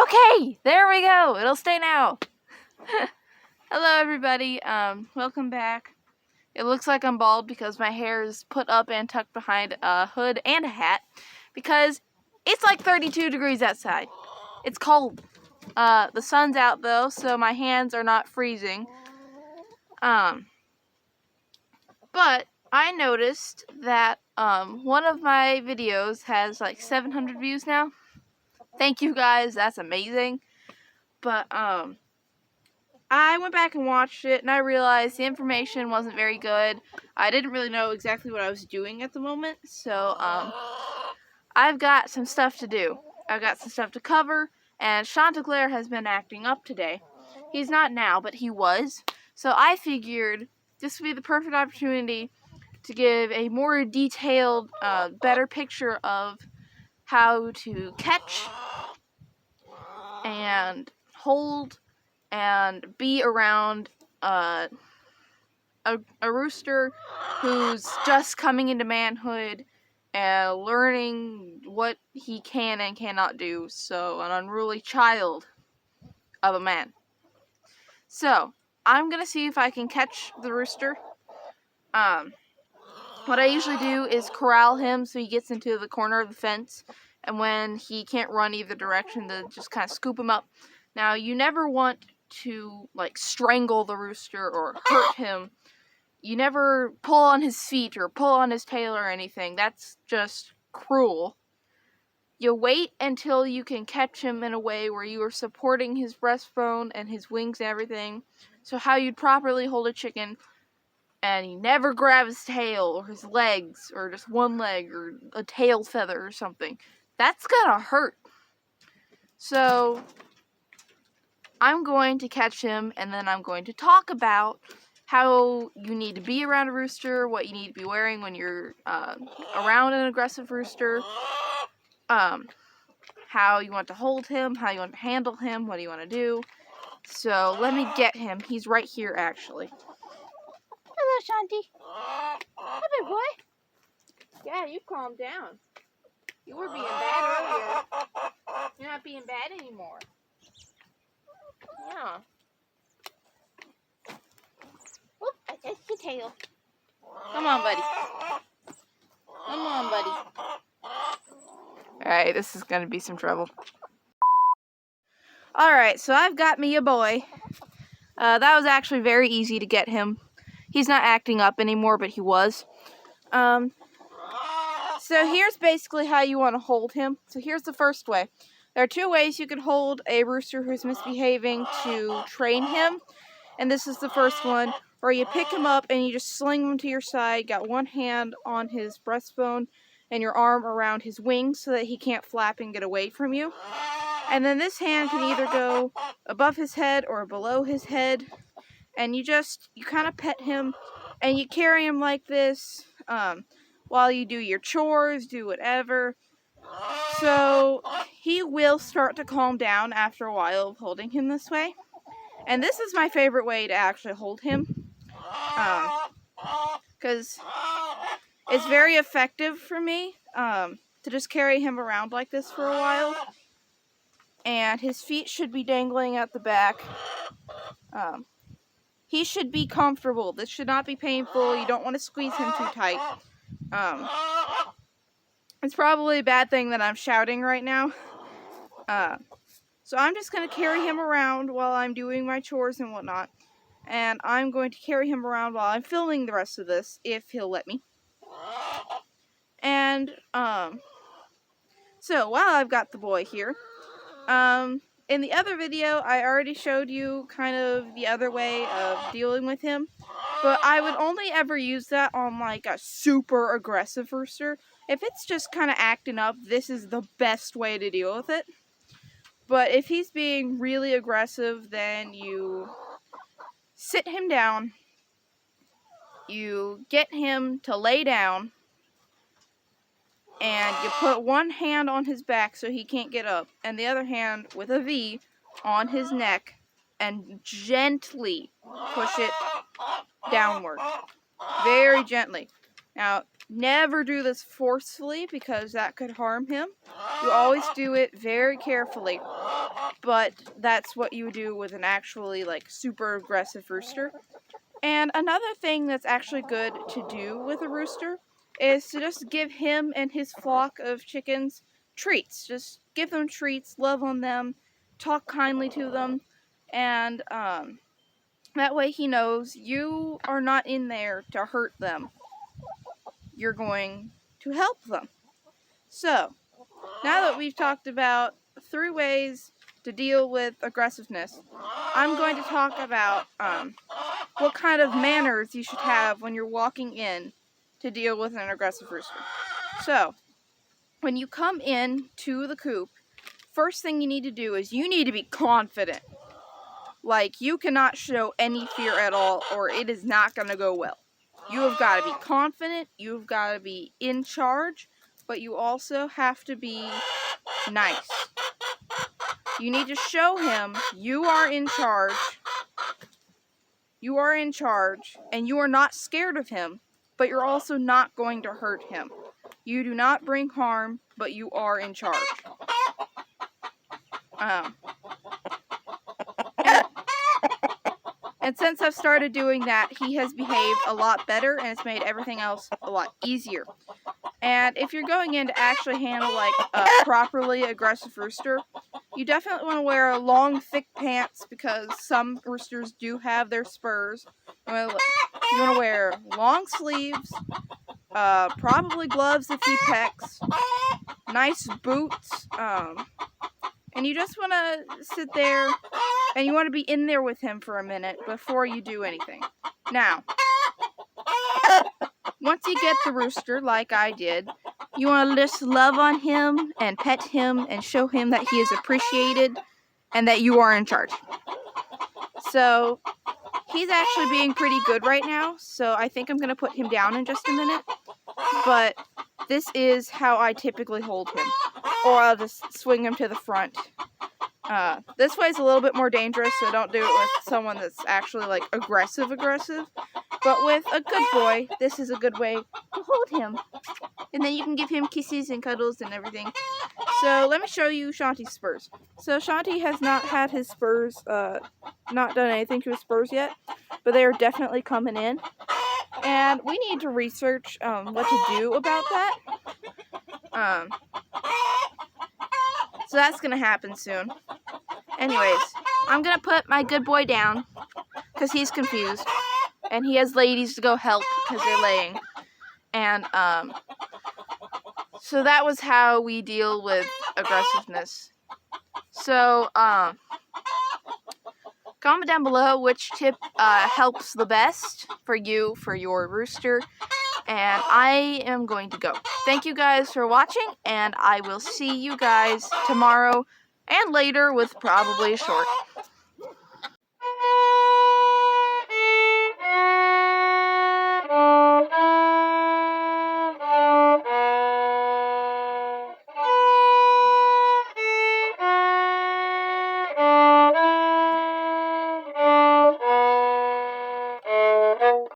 Okay, there we go. It'll stay now. Hello everybody, welcome back. It looks like I'm bald because my hair is put up and tucked behind a hood and a hat because it's like 32 degrees outside. It's cold. The sun's out though, so my hands are not freezing. But I noticed that one of my videos has like 700 views now. Thank you guys, that's amazing. But I went back and watched it, and I realized the information wasn't very good. I didn't really know exactly what I was doing at the moment, so I've got some stuff to do. I've got some stuff to cover, and Chanticleer has been acting up today. He's not now, but he was. So I figured this would be the perfect opportunity to give a more detailed, better picture of how to catch and hold and be around a rooster who's just coming into manhood and learning what he can and cannot do. So, an unruly child of a man. So, I'm gonna see if I can catch the rooster. What I usually do is corral him so he gets into the corner of the fence, and when he can't run either direction, to just kind of scoop him up. Now, you never want to like strangle the rooster or hurt him. You never pull on his feet or pull on his tail or anything. That's just cruel. You wait until you can catch him in a way where you are supporting his breastbone and his wings and everything. So how you'd properly hold a chicken, and you never grab his tail or his legs or just one leg or a tail feather or something. That's gonna hurt. So I'm going to catch him, and then I'm going to talk about how you need to be around a rooster, what you need to be wearing when you're around an aggressive rooster, how you want to hold him, how you want to handle him, what do you want to do. So let me get him. He's right here, actually. Hello, Shanti. Hi, big boy. Yeah, you calm down. You were being bad earlier. You're not being bad anymore. Yeah. Whoop, that's the tail. Come on, buddy. Come on, buddy. Alright, this is gonna be some trouble. Alright, so I've got me a boy. That was actually very easy to get him. He's not acting up anymore, but he was. So here's basically how you want to hold him. So here's the first way. There are two ways you can hold a rooster who's misbehaving to train him. And this is the first one, where you pick him up and you just sling him to your side, got one hand on his breastbone and your arm around his wings so that he can't flap and get away from you. And then this hand can either go above his head or below his head. And you kind of pet him and you carry him like this while you do your chores, do whatever. So he will start to calm down after a while of holding him this way. And this is my favorite way to actually hold him, because it's very effective for me to just carry him around like this for a while. And his feet should be dangling at the back. He should be comfortable. This should not be painful. You don't want to squeeze him too tight. It's probably a bad thing that I'm shouting right now. So I'm just going to carry him around while I'm doing my chores and whatnot. And I'm going to carry him around while I'm filming the rest of this, if he'll let me. And, so while I've got the boy here, in the other video, I already showed you kind of the other way of dealing with him. But I would only ever use that on, like, a super aggressive rooster. If it's just kind of acting up, this is the best way to deal with it. But if he's being really aggressive, then you sit him down, you get him to lay down, and you put one hand on his back so he can't get up, and the other hand with a V on his neck, and gently push it downward. very gently. Now, never do this forcefully because that could harm him. You always do it very carefully, but that's what you would do with an actually like super aggressive rooster. And another thing that's actually good to do with a rooster is to just give him and his flock of chickens treats. Just give them treats, love on them, talk kindly to them, and that way he knows you are not in there to hurt them. You're going to help them. So, now that we've talked about 3 ways to deal with aggressiveness, I'm going to talk about what kind of manners you should have when you're walking in to deal with an aggressive rooster. So, when you come in to the coop, first thing you need to do is you need to be confident. Like, you cannot show any fear at all, or it is not going to go well. You have got to be confident, you've got to be in charge, but you also have to be nice. You need to show him you are in charge. You are in charge, and you are not scared of him, but you're also not going to hurt him. You do not bring harm, but you are in charge. And since I've started doing that, he has behaved a lot better, and it's made everything else a lot easier. And if you're going in to actually handle like a properly aggressive rooster, you definitely want to wear long, thick pants because some roosters do have their spurs. You want to wear long sleeves, probably gloves if he pecks, nice boots, and you just want to sit there and you want to be in there with him for a minute before you do anything. Now, once you get the rooster, like I did, you want to just love on him and pet him and show him that he is appreciated and that you are in charge. So, he's actually being pretty good right now, so I think I'm going to put him down in just a minute. But this is how I typically hold him. Or I'll just swing him to the front. This way is a little bit more dangerous, so don't do it with someone that's actually like aggressive. But with a good boy, this is a good way to hold him. And then you can give him kisses and cuddles and everything. So let me show you Shanti's spurs. So Shanti has not had his spurs, not done anything to his spurs yet, but they are definitely coming in. And we need to research what to do about that. So that's going to happen soon. Anyways, I'm going to put my good boy down because he's confused. And he has ladies to go help because they're laying. And so that was how we deal with aggressiveness. So, comment down below which tip helps the best for you, for your rooster. And I am going to go. Thank you guys for watching, and I will see you guys tomorrow and later with probably a short.